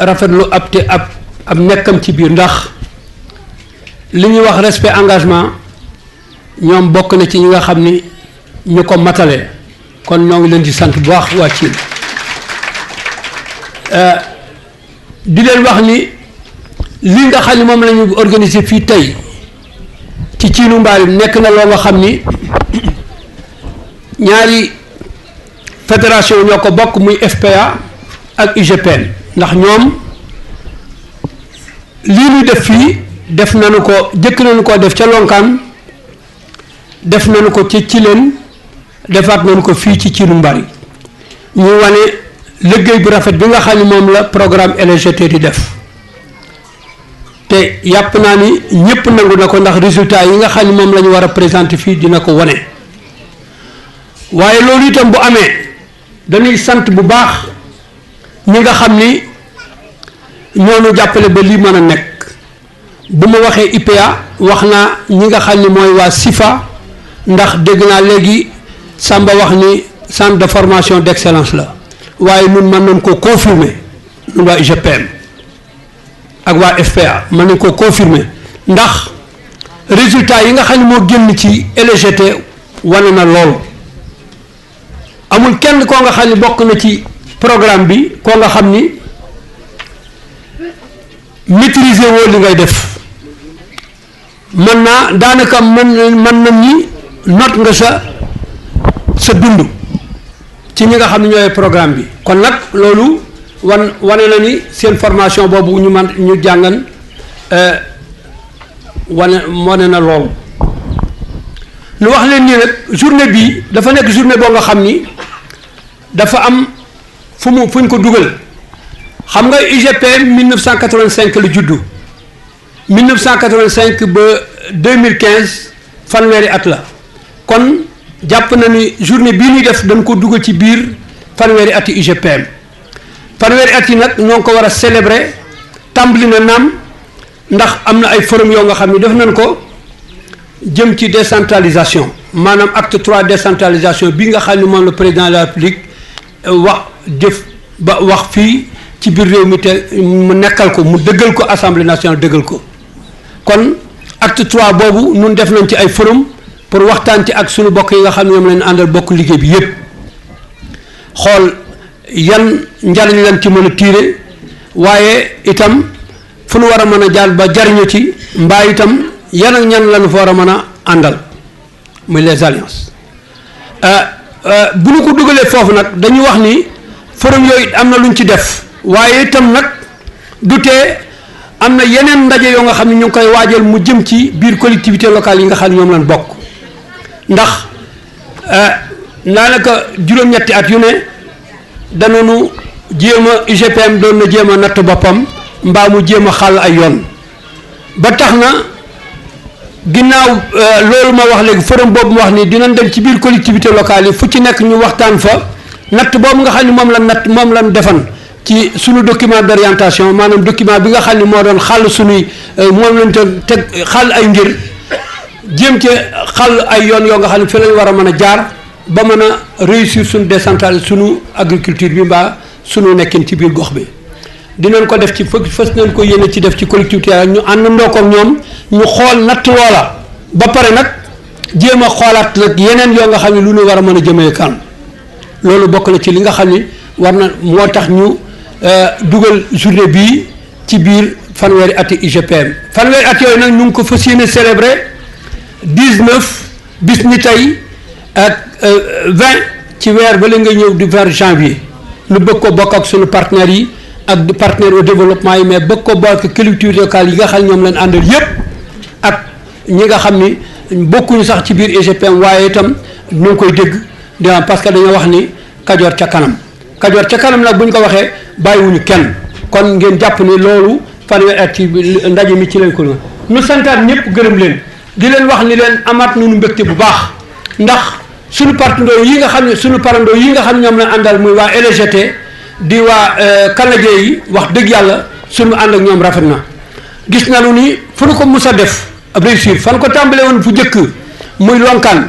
rafetlu ab nekkam ci biir ndax li ñuy wax respect engagement ñoom bokk na ci ñi nga xam ni ñu ko matale kon ñoo ngi leen di sant bu baax waa Thiel di leen wax ni li nga xam ni moom la ñu organiser fii tey ci Thielu Mbalim nekk na loo nga xam ni ñaari fédération ñoo ko bokk muy FPA ak UGPM ndax ñoom lii ñu def fii def nañu ko jëkk nañu ko def ca Lonkaan def nañu ko ci Thielen defaat nañu ko fii ci Thielu Mbari ñu wane liggéey bu rafet bi nga xam ne moom la programme LGT di def te yàpp naa ni ñëpp nangu na ko ndax résultat yi nga xam ne moom la ñu war a présenter fii dina ko wane waaye loolu itam bu amee dañuy sant bu baax ñi nga xam ni ñoonu jàppale ba lii mën a nekk bu ma waxee IPA wax naa ñi nga xam ni mooy waa SIFA ndax dégg naa léegi Samba wax ni centre de formation d'excellence la waaye ñun mën nañ ko confirmer ñun waa UGPM ak waa FPA mën nañ ko confirmer ndax résultat yi nga xam ne moo génn ci LGT wane na loolu amul kenn koo nga xam ne bokk na ci programme bi koo nga xam ni maîtriser woo li ngay def mën naa daanaka mën na ni not nga sa dund ci ñi nga xam ne ñooy programme bi kon nag loolu wane na ni seen formation boobu ñu jàngan wane na loolu lu wax leen nii nag journée bii dafa nekk journée boo nga xam ni dafa am fuñ ko dugal xam nga UGPM 1985 la juddu 1985 ba 2015 fanweeri at la kon jàpp na ni journée bii ñuy def dañ ko dugal ci biir fanweeri ati UGPM fanweeri at yi nag ñoo ngi ko war a célébrer tàmbali na naam ndax am na ay forum yoo nga xam ne def nañ ko jëm ci décentralisation maanaam acte 3 décentralisation bi nga xam ne moom le président de la République wax fii ci biir réew mi te mu nekkal ko mu dëggal ko assemblée nationale dëggal ko kon acte 3 boobu nun def nañ ci ay forum pour waxtaan ci ak suñu bokk yi nga xam ne ñoom lañ àndal bokk liggéey bi yépp xool yan njariñ lañ ci mën a tiire waaye itam fu nu war a mën a jaar ba jariñu ci mbaa itam yan ak ñan lañu fa war a mën a àndal muy les alliances bu ñu ko dugalee foofu nag dañuy wax ni forum yooyu am na luñ ci def waaye itam nag du tee am na yeneen ndaje yoo nga xam ne ñu ngi koy waajal mu jëm ci biir collectivité locale yi nga xam ne ñoom lañ bokk ndax daanaka juróom-ñetti at yu ne danoonu jéem a UGPM doon na jéem a natt boppam mbaa mu jéem a xàll ay yoon ba tax na ginnaaw loolu ma wax léegi forum boobu ma wax ni dinañ dem ci biir collectivité locale yi fu ci nekk ñu waxtaan fa natt boobu nga xam ne moom lañ defan ci sunu document d'orientation maanaam document bi nga xam ne moo doon xàll sunuy moom lañ teg xàll ay ngir jéem ci xàll ay yoon yoo nga xam ne fi lañ war a mën a jaar ba mën a réussir suñu décentralisation sunu agriculture bi mbaa sunu nekkin ci biir gox bi dinañ ko def ci fës nañ ko yéene ci def ci collectivité ñu àndandoo ko ñoom ñu xool natt loola ba pare nag jéem a xoolaat nag yeneen yoo nga xam ne lu ñu war a mën a jëmee kan loolu bokk na ci li nga xam ni war na moo tax ñu dugal journée bii ci biir fanweeri ati UGPM fanweeri at yooyu nag ñu ngi ko fas yéene célébrer 19 bis ni tey ak 20 ci weer ba la nga ñëw di vers janvier nu bëgg ko bokk ak suñu partenaires yi ak partenaires au développement yi mais bëgg ko bokk ak collectivités locales yi nga xam ne ñoom lañ àndal yépp ak ñi nga xam ni bokkuñu sax ci biir UGPM waaye itam ñu ngi koy dégg dina parce que dañoo wax ni Kajoor ca kanam Kajoor ca kanam nag bu ñu ko waxee bàyyiwuñu kenn kon ngeen jàpp ni loolu fanweeri at ci ndaje mi ci leen ko nu santaat ñëpp gërëm leen di leen wax ni leen amaat nañu mbégte bu baax ndax suñu partenaires yi nga xam ne suñu parandoo yi nga xam ne ñoom lañ àndal muy waa LGT di waa canadien yi wax dëgg yàlla suñu ànd ak ñoom rafet na gis nañu ni fu nu ko mus a def ab réussir fan ko tàmbale woon fu jëkk muy Lonkaan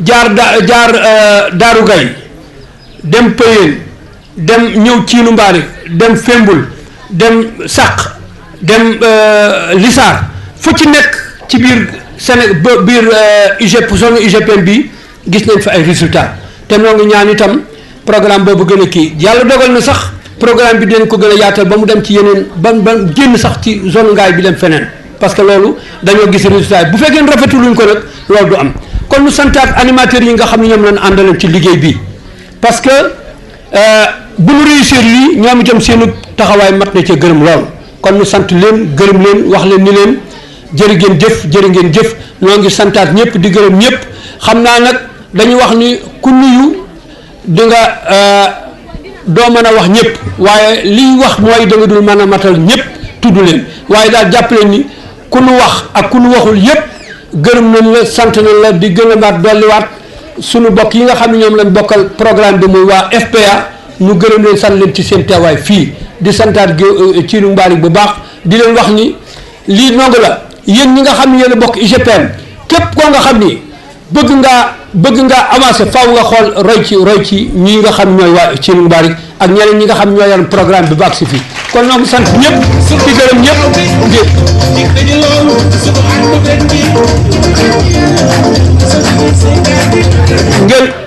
jaar Daaru Gay dem Pëyeen dem ñëw Ciinu Mbaari dem Fembul dem Sàq dem Lisaar fu ci nekk ci biir Sénégal biir zone UGPM bi gis nañ fa ay résultats te noo ngi ñaan itam programme boobu gën a kii yàlla dogal na sax programme bi dinañ ko gën a yaatal ba mu dem ci yeneen ba génn sax ci zone ngaay bi dem feneen parce que loolu dañoo gis résultat yi bu fekkee rafetuluñ ko nag loolu du am kon ñu santaat animateurs yi nga xam ne ñoom lañ àndaloon ci liggéey bi parce que bu ñu réussir lii ñoom itam seenu taxawaay mat na ca gërëm lool kon ñu sant leen gërëm leen wax leen ni leen jërë ngeen jëf ñoo ngi santaat ñëpp di gërëm ñëpp xam naa nag dañu wax ni ku nuyu di nga doo mën a wax ñëpp waaye liy wax mooy da nga dul mën a matal ñëpp tudd leen waaye daal jàpp leen ni ku nu wax ak ku nu waxul yëpp gërëm nañ la sant nañ la di gën a maat dolliwaat sunu bokk yi nga xam ne ñoom lañ bokkal programme bi muy waa FPA ñu gërëm leen sant leen ci seen teewaay fii di santaat Ciinu Mbaari bu baax di leen wax ni lii nongu la yéen ñi nga xam ne yéen a bokk UGPM képp koo nga xam ni bëgg nga avancer faaw nga xool roy ci ñi nga xam ñooy waa Ciinu Mbaari ak ñeneen ñi nga xam ñoo yor programme bi ba agsi fii kon ñoo ngi sant ñëpp di gërëm ñëpp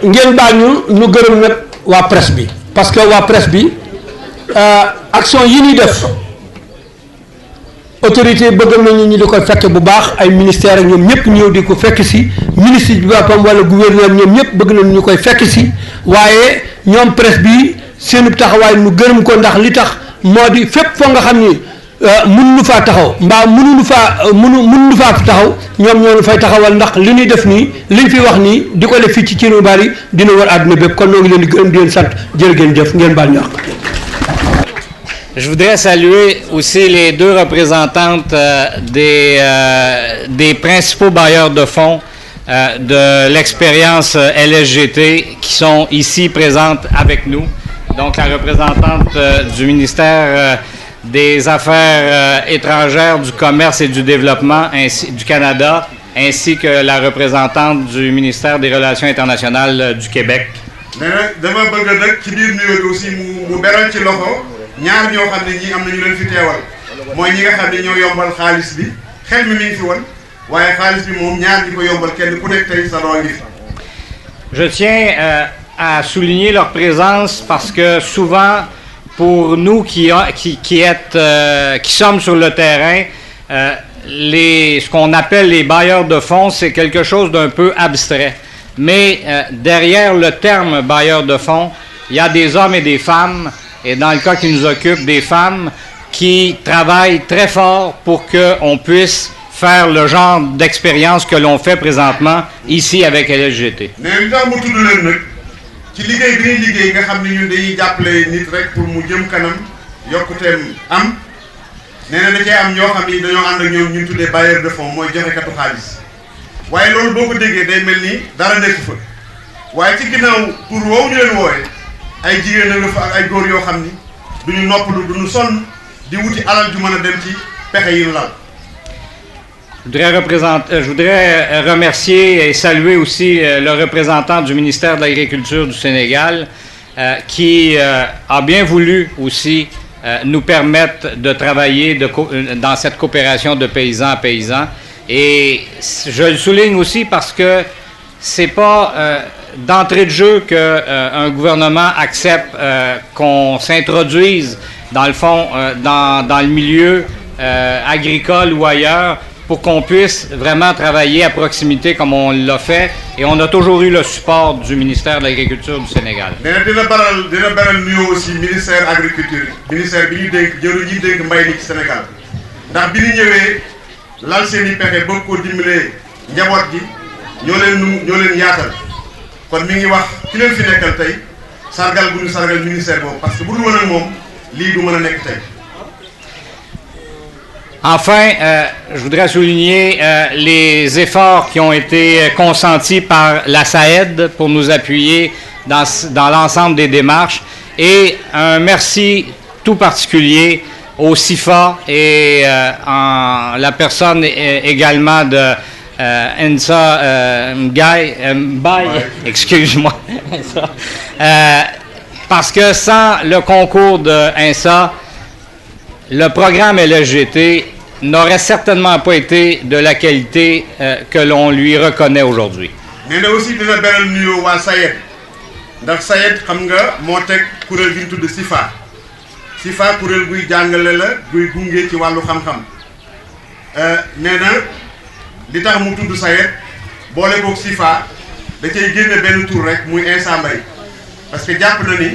ngeen baal ñu gërëm nag waa presse bi parce que waa presse bi action yi ñuy def autorité bëgg nañu ñu di ko fekk bu baax ay ministère ak ñoom ñëpp ñëw di ko fekk si ministre bi boppam wala gouverneur ñoom ñëpp bëgg nañu ñu koy fekk si waaye ñoom presse bi seenu taxawaay nu gërëm ko ndax li tax moo di fépp foo nga xam ni mënuñu faa taxaw mbaa mënuñu faa taxaw ñoom ñoo ñu fay taxawal ndax li ñuy def nii liñ fi wax nii di ko def fii ci Ciinu Mbaari dina war àdduna bépp kon ñoo ngi leen di gërëm di leen sant jërë ngeen jëf ngeen baal ñu àq. Je voudrais saluer aussi les deux représentantes des principaux bailleurs de fonds de l'expérience LSGT qui sont ici présentes avec nous. Donc la représentante du ministère des Affaires étrangères, du Commerce et du Développement du Canada, ainsi que la représentante du ministère des Relations internationales du Québec. ñaar ñoo xam ne ñii am na ñu leen fi teewal mooy ñi nga xam ne ñoo yombal xaalis bi xel mi ngi fi woon waaye xaalis bi moom ñaar ñi ko yombal kenn ku nekk tey sa roo ngi fi. Je tiens à souligner leur présence parce que souvent pour nous qui sommes sur le terrain, ce qu'on appelle les bailleurs de fonds, c'est quelque chose d'un peu abstrait. Mais derrière le terme bailleurs de fonds, il y a des hommes et des femmes. Et dans le cas qui nous occupe, des femmes qui travaillent très fort pour qu'on puisse faire le genre d'expérience que l'on fait présentement ici avec LSGT. Mais li tax mu tudd leen nag ci liggéey bi ñuy liggéey nga xam ne ñun dañuy jàppale nit rek pour mu jëm kanam yokkuteem am nee na da cee am ñoo xam ni dañoo ànd ak ñoom ñu tuddee bailleur de fonds mooy joxekatu xaalis waaye loolu boo ko déggee day mel ni dara nekk fa waaye ci ginnaaw pour woowu ñu leen wooye ay jigéen nga fa ak ay góor yoo xam ni duñu noppalu duñu sonn di wuti alal ju mën a dem ci pexe yi ñu lal. Je voudrais remercier et saluer aussi le représentant du ministère de l'Agriculture du Sénégal qui a bien voulu aussi nous permettre de travailler dans cette coopération de paysan à paysan. Et je le souligne aussi parce que c'est pas d'entrée de jeu qu'un gouvernement accepte qu'on s'introduise dans le fond dans le milieu agricole ou ailleurs pour qu'on puisse vraiment travailler à proximité comme on l'a fait et on a toujours eu le support du ministère de l'Agriculture du Sénégal. dina baral nuyoo aussi ministère agriculture ministère bi ñu dénk jëru ñi dénk mbay mi ci Sénégal ndax bi ñu ñëwee lal seen i pexe bëgg ko dimbalee njaboot gi ñoo leen yaatal kon mi ngi wax ki leen fi nekkal tey sargal bu ñu sargal ministère boobu parce que bu dul woon ak moom lii du mën a nekk tey. Enfin, je voudrais souligner les efforts qui ont été consentis par la SAED pour nous appuyer dans l'ensemble des démarches et un merci tout particulier au CIFA et en la personne également de Ensa Mbaye, excuse-moi, parce que sans le concours de INSA, le programme LSGT n'aurait certainement pas été de la qualité que l'on lui reconnaît aujourd'hui. nee na aussi dina beral nuyoo waa SAED ndax SAED xam nga moo teg kuréel gi ñu tudd SIFA SIFA kuréel guy jàngale la guy gunge ci wàllu xam-xam nee na li tax mu tudd SAED boole koog SIFA da cay génne benn tur rek muy Insa Mbaye parce que jàpp na ni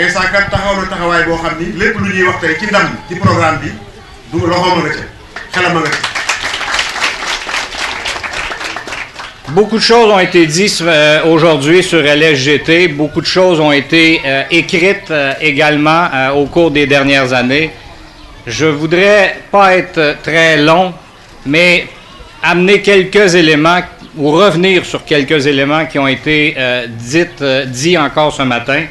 Insa kat taxaw na taxawaay boo xam ni lépp lu ñuy wax tey ci ndam ci programme bi du loxoom nga ca xelam nga ca. Beaucoup de choses ont été dites aujourd'hui sur LSGT. Beaucoup de choses ont été écrites également au cours des dernières années. Je voudrais pas être très long, mais amener quelques éléments ou revenir sur quelques éléments qui ont été dits encore ce matin.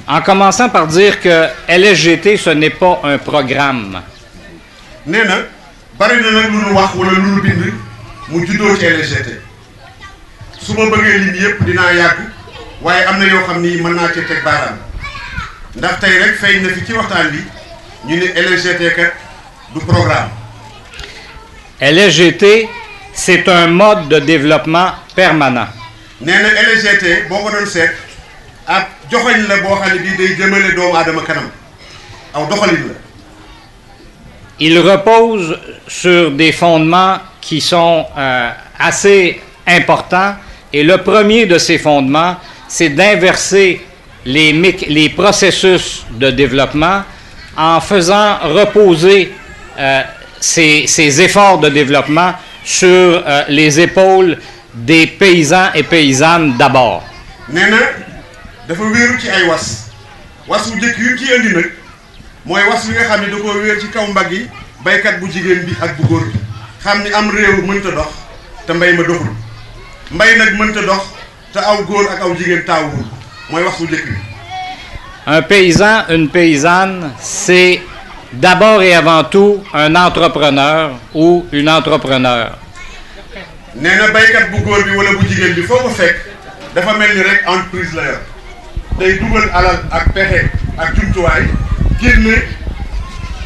En commençant par dire que LSGT, ce n'est pas un programme. nee na bari na nag lu nu wax wala lu nu bind mu juddoo ci LSGT. su ma bëggee lim yëpp dinaa yàgg waaye am na yoo xam ni mën naa ci teg baaraam ndax tey rek feeñ na fi ci waxtaan bi ñu ne LSGT kat du programme. LSGT, c'est un mode de développement permanent. nee na LSGT boo ko doon seet ab joxoñ la boo xam ne bii day jëmale doomu aadama kanam aw doxalin la. Il repose sur des fondements qui sont assez importants. Et le premier de ces fondements, c'est d'inverser les processus de développement en faisant reposer ces efforts de développement sur les épaules des paysans et paysannes d'abord. nee na dafa wéeru ci ay was wu njëkk yu ci indi nag mooy was wi nga xam ne da koo wéer ci kaw mbagg yi baykat bu jigéen bi ak bu góor bi xam ni am réew mënta dox te mbay ma doxul mbay nag mënta dox te aw góor ak aw jigéen taawul mooy wax su njëkk bi. Un paysan, une paysanne, c'est d'abord et avant tout un entrepreneur ou une entrepreneur. nee na baykat bu góor bi wala bu jigéen bi foo ko fekk dafa mel ni rek entreprise la yor day dugal alal ak pexe ak jumtuwaay génne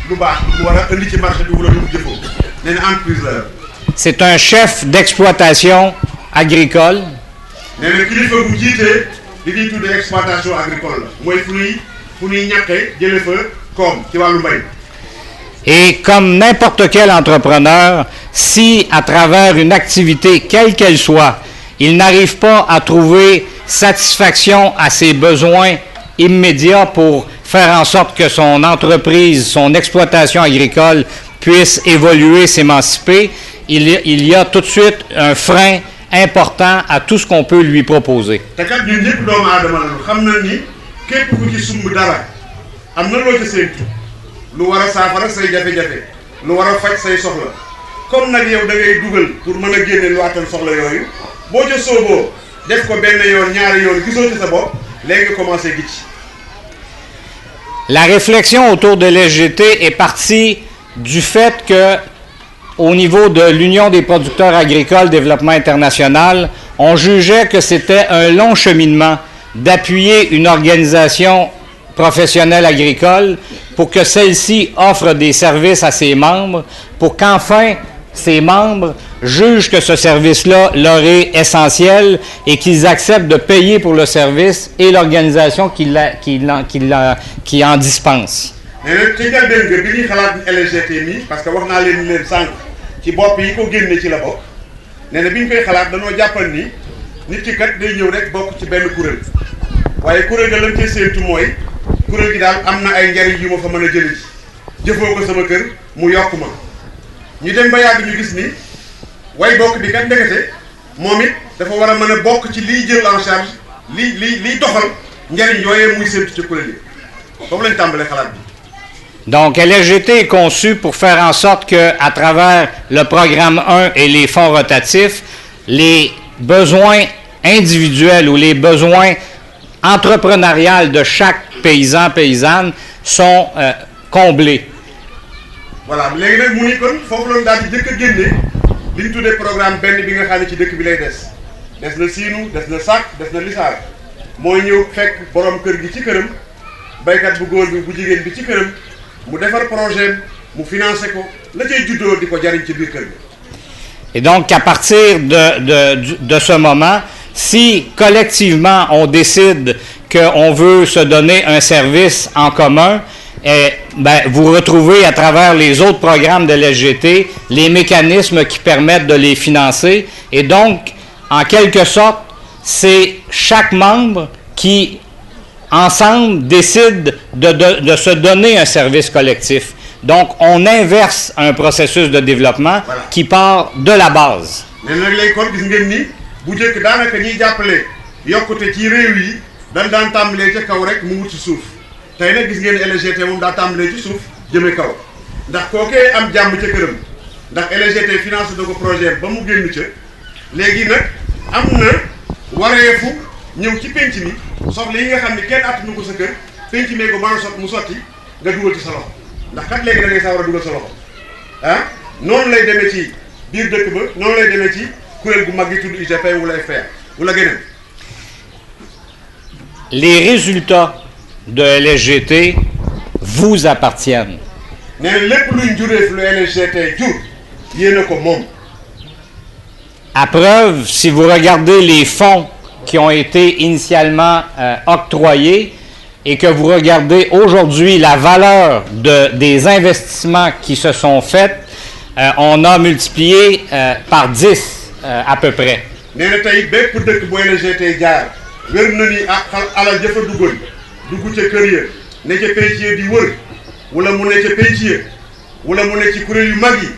lu baax lu war a indi ci marché bi wala lu mu jëfoo nee na entreprise la yor. C'est un chef d'exploitation agricole. nee na kilifa bu jiitee li ñuy tuddee exploitation agricole la mooy fu ñuy ñàkkee jële fa koom ci wàllu mbay. Et comme n'importe quel entrepreneur, si à travers une activité, quelle qu'elle soit, il n'arrive pas à trouver satisfaction à ses besoins immédiats pour faire en sorte que son entreprise, son exploitation agricole puisse évoluer, s'émanciper, il y a tout de suite un frein important à tout ce qu'on peut lui proposer. te kat ñun ñëpp doomu aadama la xam na ni képp ku ci sumb dara am na loo ca séentu lu war a saafara say jafe-jafe lu war a faj say soxla comme nag yow da ngay dugal pour mën a génne lu attan soxla yooyu boo ca sooboo def ko benn yoon ñaari yoon gisoo ci sa bopp léegi commencé gis. La réflexion autour de l'SGT est partie du fait que, au niveau de l'Union des producteurs agricoles Développement International, on jugeait que c'était un long cheminement d'appuyer une organisation professionnelle agricole pour que celle-ci offre des services à ses membres, pour qu'enfin ses membres jugent que ce service-là leur est essentiel et qu'ils acceptent de payer pour le service et l'organisation qui en dispense. mais nag ci njëlbéen nga bi ñuy xalaat LSGT mi parce que wax naa leen sànq ci bopp yi ko génne ci la bokk nee na bi ñu koy xalaat dañoo jàppal ni nit ki kat day ñëw rek bokk ci benn kuréel waaye kuréel ga lañ cee séentu mooy kuréel gi daal am na ay njariñ yu ma fa mën a jëli jëfoo ko sama kër mu yokk ma ñu dem ba yàgg ñu gis ni way bokk bi kat ndekete moom it dafa war a mën a bokk ci liy jël en charge liy doxal njariñ yooyee muy séentu ci kuréel yi foofu lañ tàmbalee xalaat bi. Donc, LSGT est conçu pour faire en sorte que, à travers le programme 1 et les fonds rotatifs, les besoins individuels ou les besoins entrepreneuriaux de chaque paysan, paysanne sont comblés. Voilà, léegi nag mu ni kon foofu loolu daal di jëkk a génne li ñu tuddee programme benn bi nga xam ne ci dëkk bi lay des na Siinu des na Sàkk des na Lisaar mooy ñëw fekk borom kër gi ci këram baykat bu góor bi bu jigéen bi ci këram mu defar projet mu financé ko la cay juddoo di ko jariñ ci biir kër gi. Et donc, à partir de ce moment, si collectivement on décide qu'on veut se donner un service en commun, vous retrouvez à travers les autres programmes de l'SGT les mécanismes qui permettent de les financer. Et donc, en quelque sorte, c'est chaque membre qui, ensemble, décide de se donner un service collectif. Donc, on inverse un processus de développement qui part de la base. Mais nag léegi kon gis ngeen ni bu njëkk daanaka ñiy jàppale yokkute ci réew yi dañ daan tàmbalee ca kaw rek mu wut ci suuf tey nag gis ngeen LGT moom daa tàmbalee ci suuf jëme kaw ndax kookee am jàmm ca këram ndax LGT financé na ko projet ba mu génn ca léegi nag am na wareefu ñëw ci penc mi soxla yi nga xam ne kenn attanu ko sa kër penc mee ko mën a mu sotti nga dugal ci sa loxo ndax kat léegi da ngay sawar a dugal sa loxo ah noonu lay demee ci biir dëkk ba noonu lay demee ci kuréel gu mag yi tudd UGP wala FPA wala geneen. Les résultats de LSGT vous appartiennent. nee na lépp luñ jureef lu LSGT jur yéen a ko moom. À preuve, si vous regardez les fonds qui ont été initialement octroyés, et que vous regardez aujourd'hui la valeur des investissements qui se sont faits, on a multiplié par 10 à peu près. nee na tey bépp dëkk bu LGT jaar wér na ni alal jëfa dugg ca kër ya ne ca penc ya di wër wala mu ne ca penc ya wala mu ne ci kuréel yu mag yi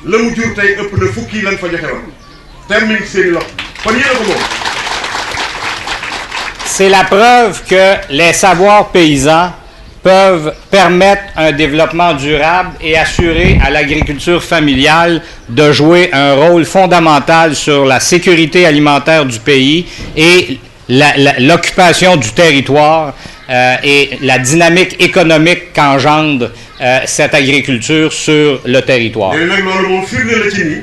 la mu jur tey ëpp na fukki lan fa joxe woon termine ci seeni loxo kon yéen a ko moom. C'est la preuve que les savoirs paysans peuvent permettre un développement durable et assurer à l'agriculture familiale de jouer un rôle fondamental sur la sécurité alimentaire du pays et l'occupation du territoire et la dynamique économique qu'engendre cette agriculture sur le territoire. Mais nag loolu moom firnde la ci ni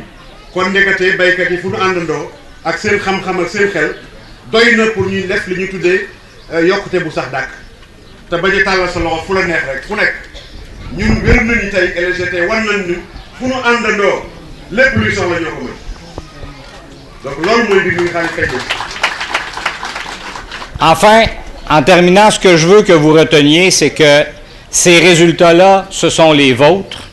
kon ndekete baykat yi fu nu àndandoo ak seen xam-xam ak seen xel doy na pour ñuy def li ñu tuddee yokkute bu sax dàkk te bañ a tàllal sa loxo fu la neex rek fu nekk ñun wér na ni tey LGT wan nañ ñu fu nu àndandoo lépp luy soxla ñoo ko mën donc loolu mooy mbir mi nga xam ne fekk. Enfin, en terminant, ce que je veux que vous reteniez, c'est que ces résultats-là, ce sont les vôtres,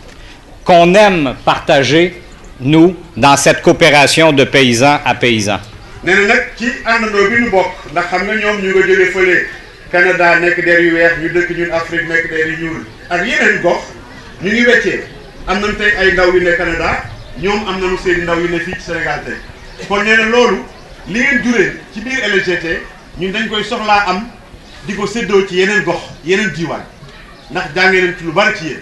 qu'on aime partager, nous, dans cette coopération de paysan à paysan. nee na nag ci àndandoo bi ñu bokk ndax xam nga ñoom ñu nga jógee fële Canada nekk der yu weex ñu dëkk ñun Afrique nekk der yu ñuul ak yeneen gox ñu ngi weccee am nañ tey ay ndaw yu ne Canada ñoom am nañu seeni ndaw yu ne fii ci Sénégal tey kon nee na loolu li ngeen juree ci biir LGT ñun dañ koy soxlaa am di ko séddoo ci yeneen gox yeneen diiwaan ndax jàngee nañ ci lu bari ci yéen.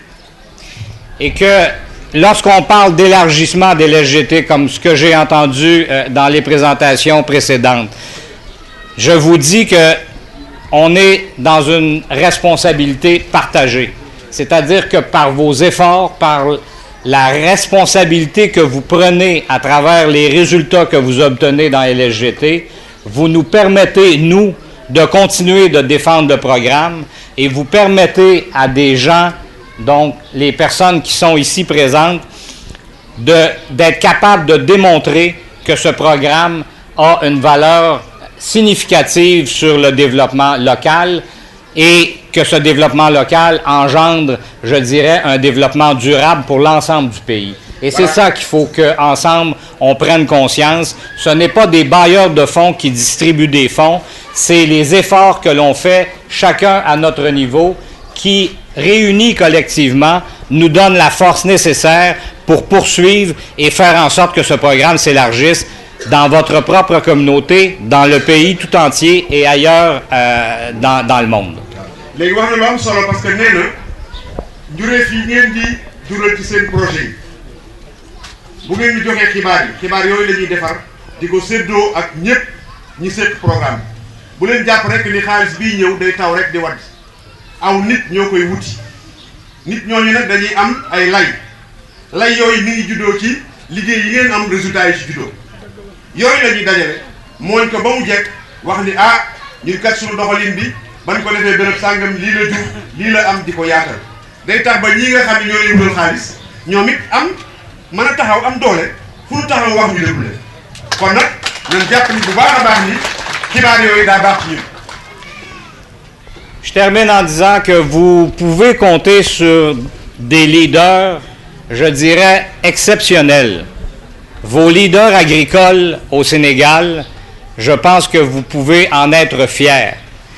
Et que lorsqu'on parle d'élargissement des LSGT, comme ce que j'ai entendu dans les présentations précédentes, je vous dis que on est dans une responsabilité partagée. C'est-à-dire que par vos efforts, par la responsabilité que vous prenez à travers les résultats que vous obtenez dans LSGT, vous nous permettez, nous, de continuer de défendre le programme et vous permettez à des gens, donc les personnes qui sont ici présentes, d'être capables de démontrer que ce programme a une valeur significative sur le développement local et que ce développement local engendre, je dirais, un développement durable pour l'ensemble du pays. Et c'est ça qu'il faut qu'ensemble, on prenne conscience. Ce n'est pas des bailleurs de fonds qui distribuent des fonds, c'est les efforts que l'on fait, chacun à notre niveau, qui, réunis collectivement, nous donnent la force nécessaire pour poursuivre et faire en sorte que ce programme s'élargisse dans votre propre communauté, dans le pays tout entier et ailleurs dans le monde. léegi wax na lu am solo parce que nee na jureef yi ngeen di jural ci seen projet yi bu ngeen di joxee xibaar yooyu la ñuy defar di ko séddoo ak ñëpp ñi seq programme bu leen jàpp rek ni xaalis bii ñëw day taw rek di wadd aw nit ñoo koy wuti nit ñooñu nag dañuy am ay lay yooyu mi ngi juddoo ci liggéey yi ngeen am résultat yi ci juddoo yooyu la ñuy dajale mooñ ko ba mu jekk wax ni ñun kat suñu doxalin bi ban ko defee béréb sàngam lii la jur lii la am di ko yaatal day tax ba ñii nga xam ne ñoo leen wutal xaalis ñoom it am mën a taxaw am doole fu ñu taxaw wax ñu déglu leen kon nag ñun jàpp ni bu baax a baax ni xibaar yooyu daa baax ci ñun. Je termine en disant que vous pouvez compter sur des leaders, je dirais, exceptionnels. Vos leaders agricoles au Sénégal, je pense que vous pouvez en être fiers.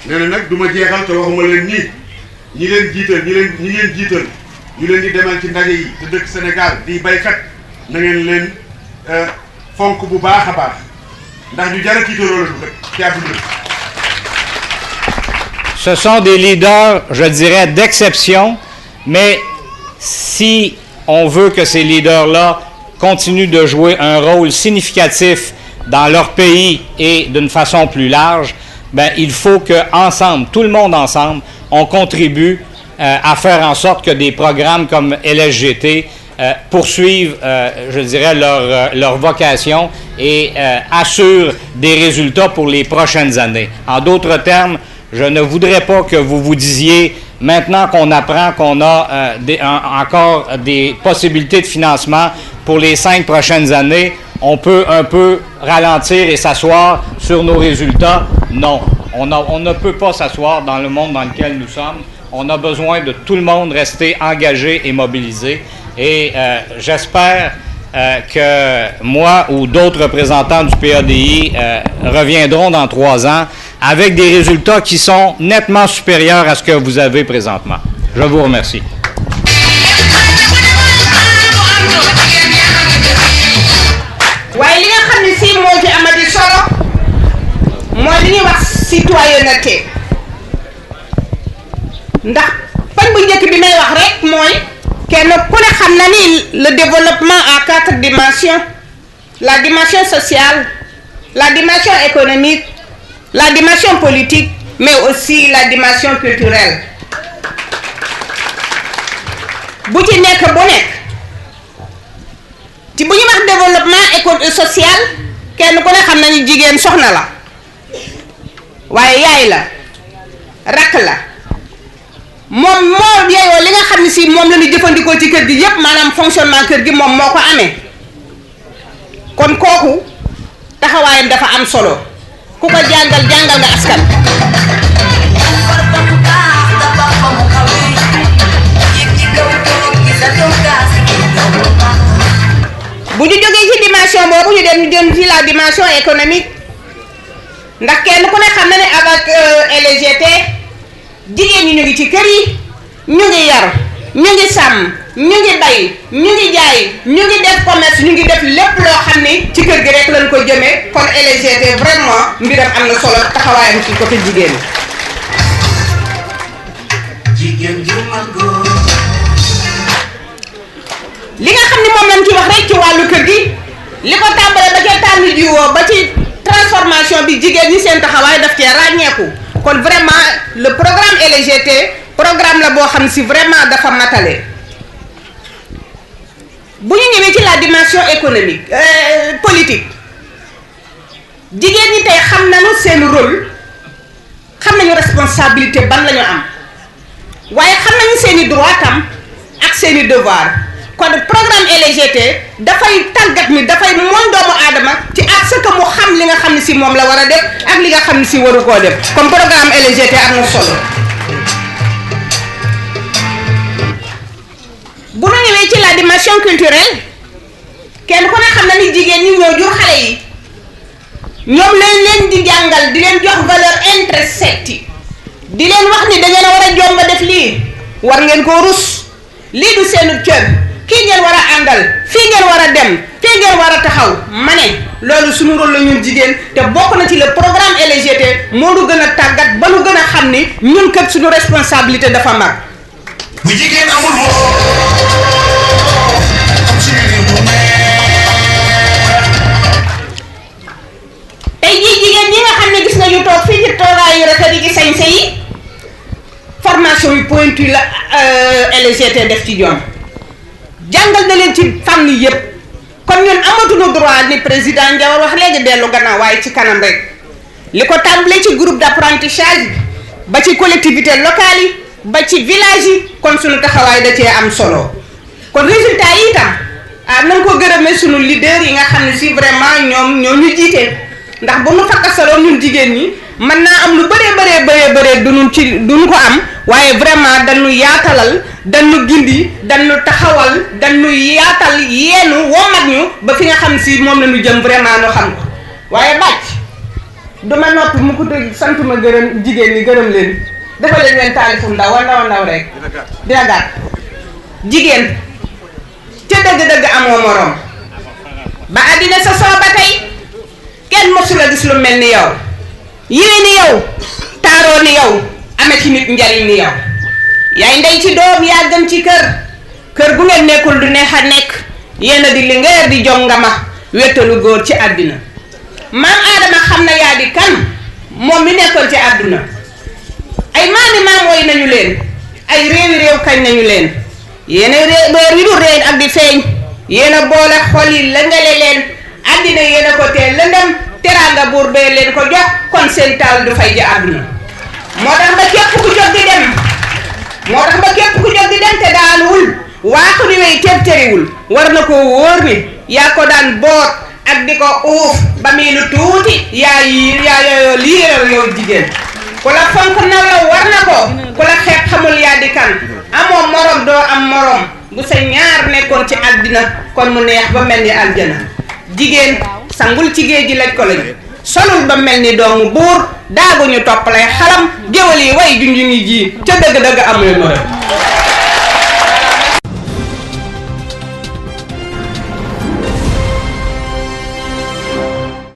nee na nag du ma jeexal te waxuma leen nii ñi leen jiital ñi leen jiital ñu leen di demal ci ndaje yi te dëkk Sénégal di baykat na ngeen leen fonk bu baax a baax ndax ñu jar a tiitaroo la du ci àdduna. Ce sont des leaders, je dirais, d'exception, mais si on veut que ces leaders-là continuent de jouer un rôle significatif dans leur pays et d'une façon plus large, ben, il faut qu'ensemble, tout le monde ensemble, on contribue à faire en sorte que des programmes comme LSGT poursuivent, je dirais, leur vocation et assurent des résultats pour les prochaines années. En d'autres termes, je ne voudrais pas que vous vous disiez, maintenant qu'on apprend qu'on a encore des possibilités de financement pour les 5 prochaines années, on peut un peu ralentir et s'asseoir sur nos résultats. Non, on ne peut pas s'asseoir dans le monde dans lequel nous sommes. On a besoin de tout le monde rester engagé et mobilisé. Et j'espère que moi ou d'autres représentants du PADI reviendront dans 3 ans avec des résultats qui sont nettement supérieurs à ce que vous avez présentement. Je vous remercie. waaye li nga xam ne si moo ci amati solo mooy li ñuy wax citoyenneté ndax pañ bu njëkk bi may wax rek mooy kenn ku ne xam na ni le développement à 4 dimensions: la dimension sociale, la dimension économique, la dimension politique, mais aussi la dimension culturelle. bu ci nekk bu nekk ci bu ñu wax développement social kenn ku ne xam nañu jigéen soxna la waaye yaay la rakk la moom moo yeeyoo li nga xam ne si moom la ñu jëfandikoo ci kër gi yépp maanaam fonctionnement kër gi moom moo ko amee kon kooku taxawaayam dafa am solo ku ko jàngal jàngal nga askan. bu ñu jógee ci dimension boobu ñu dem ci la dimension économique ndax kenn ku ne xam na ne avec LGT jigéen ñi ñu ngi ci kër yi ñu ngi yar ñu ngi sàmm ñu ngi bay ñu ngi jaay ñu ngi def commerce ñu ngi def lépp loo xam ni ci kër gi rek lañ ko jëmee kon LGT vraiment mbiram am na solo taxawaayam ci côté jigéen li nga xam ni moom lañ ci wax rek ci wàllu kër gi li ko tàmbalee ba ca tànn jiwoo ba ci transformation bi jigéen ñi seen taxawaay daf cee ràññeeku kon vraiment le programme LGT programme la boo xam si vraiment dafa matale bu ñu ñëwee ci la dimension économique politique jigéen ñi tey xam nañu seen rôle xam nañu responsabilité ban la ñu am waaye xam nañu seeni droit tam ak seeni devoir kon programme LGT dafay tàggat ni dafay moom doomu aadama ci ak ce que mu xam li nga xam ne si moom la war a def ak li nga xam ne si waru koo def comme programme LGT am na solo bu ñu ñëwee ci la dimension culturelle kenn ku ne xam na ni jigéen ñi ñoo jur xale yi ñoom leen di jàngal di leen jox valeur intrinsèque di leen wax ni da ngeen a war a jomba def lii war ngeen koo rus lii du seenu cër kii ngeen war a àndal fii ngeen war a dem fii ngeen war a taxaw ma ne loolu suñu rôle la ñun jigéen te bokk na ci le programme LGT moo nu gën a tàggat ba nu gën a xam ni ñun kat suñu responsabilité dafa mag. bu jigéen amul tey jii jigéen ñi nga xam ne gis nañu toog fii ci toogaay yu rafet yi ci sañse yi formation yu pointu la LGT def ci ñoom jàngal na leen ci fànn yépp kon ñun amatuñu droit ni président Ndiawar wax léegi dellu gannaaw waaye ci kanam rek li ko tàmbalee ci groupe d'apprentissage ba ci collectivité locale yi ba ci village yi kon sunu taxawaay da cee am solo kon résultat yi itam nañ ko gërëmee sunu leader yi nga xam ne si vraiment ñoom ñoo ñu jiite ndax bu nu fakkasaloo ñun jigéen ñi mën naa am lu bëree duñu ko am waaye vraiment dañu yaatalal dañu gindi dañu taxawal dañu yaatal yeenu womat ñu ba fi nga xam si moom la ñu jëm vraiment ñu xam ko waaye bàcc duma noppi mu ko tëj sant ma gërëm jigéen ñi gërëm leen dafa leen taalifu ndaw wa ndaw rek dina gàtt jigéen ca dëgg-dëgg amoo morom ba àddina sa soo ba tey kenn mosula gis lu mel ni yow yéene ni yow taaroo ni yow ame ci nit njariñ ni yow yaay ndey ci doom yaa gën ci kër gu ngeen nekkul du neex a nekk yéen a di li ngeer di jongama wéttalu góor ci àddina maam Adama xam na yaa di kan moom mi nekkoon ci àdduna ay maam woy nañu leen ay réew kañ nañu leen yéen a réer wi du réer ak di feeñ yéen a boole xol yi lëngale leen àddina yéen a ko tee lëndëm teraanga buur bee leen ko jox kon seen taal du fay ji àdduna moo tax ba képp ku jóg di dem te daanuwul waaxu di wey terteriwul war na ko wóor ni yaa ko daan boot ak di ko uuf ba muy lu tuuti yaa yooyoo lii yow jigéen ku la fonk naw la war na ko ku la xeeb xamul yaa di kan amoo morom doo am morom bu sa ñaar nekkoon ci àddina kon mu neex ba mel ni aljana jigéen sangul ci géej gi laj ko lañ solul ba mel ni doomu buur daaguñu toppalay xalam géwal yi way junju ngi ji ca dëgg-dëgg amul morom